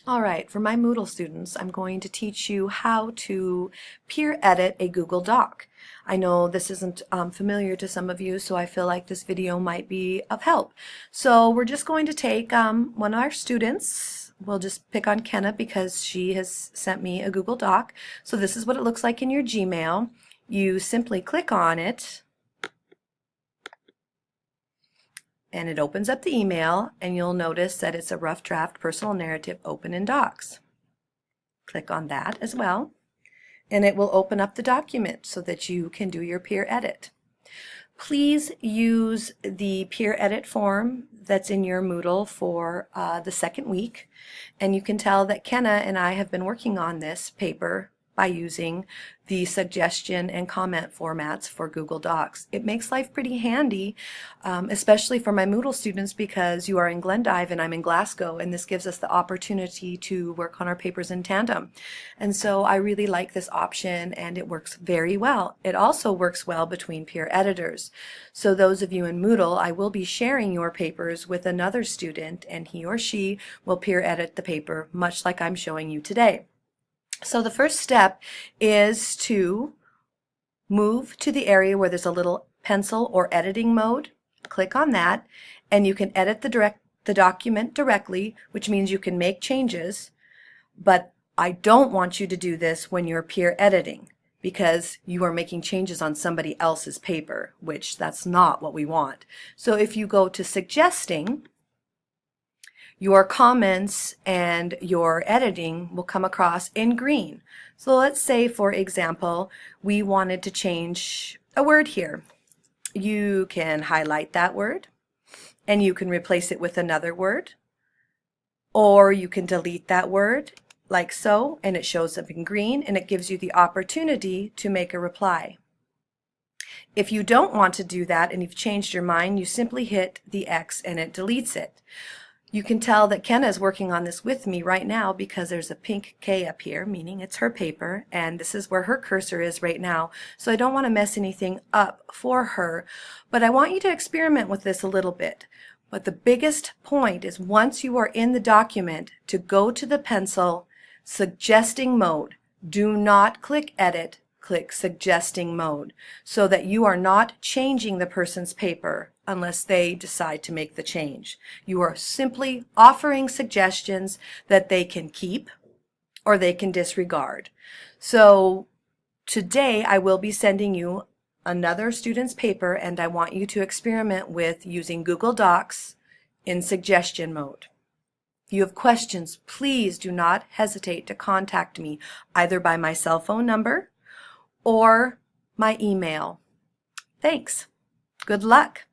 All right, for my Moodle students, I'm going to teach you how to peer edit a Google Doc. I know this isn't familiar to some of you, so I feel like this video might be of help. So we're just going to take one of our students. We'll just pick on Kenna because she has sent me a Google Doc. So this is what it looks like in your Gmail. You simply click on it, and it opens up the email, and you'll notice that it's a rough draft personal narrative open in Docs. Click on that as well, and it will open up the document so that you can do your peer edit. Please use the peer edit form that's in your Moodle for the second week, and you can tell that Kenna and I have been working on this paper by using the suggestion and comment formats for Google Docs. It makes life pretty handy, especially for my Moodle students, because you are in Glendive and I'm in Glasgow, and this gives us the opportunity to work on our papers in tandem. And so I really like this option, and it works very well. It also works well between peer editors. So those of you in Moodle, I will be sharing your papers with another student, and he or she will peer edit the paper, much like I'm showing you today. So the first step is to move to the area where there's a little pencil or editing mode. Click on that, and you can edit the document directly, which means you can make changes. But I don't want you to do this when you're peer editing, because you are making changes on somebody else's paper, which that's not what we want. So if you go to suggesting, your comments and your editing will come across in green. So let's say, for example, we wanted to change a word here. You can highlight that word, and you can replace it with another word, or you can delete that word like so, and it shows up in green, and it gives you the opportunity to make a reply. If you don't want to do that and you've changed your mind, you simply hit the X and it deletes it. You can tell that Kenna is working on this with me right now because there's a pink K up here, meaning it's her paper, and this is where her cursor is right now. So I don't want to mess anything up for her, but I want you to experiment with this a little bit. But the biggest point is, once you are in the document, to go to the pencil, suggesting mode. Do not click edit, click suggesting mode, so that you are not changing the person's paper unless they decide to make the change. You are simply offering suggestions that they can keep or they can disregard. So today I will be sending you another student's paper, and I want you to experiment with using Google Docs in suggestion mode. If you have questions, please do not hesitate to contact me either by my cell phone number or my email. Thanks. Good luck.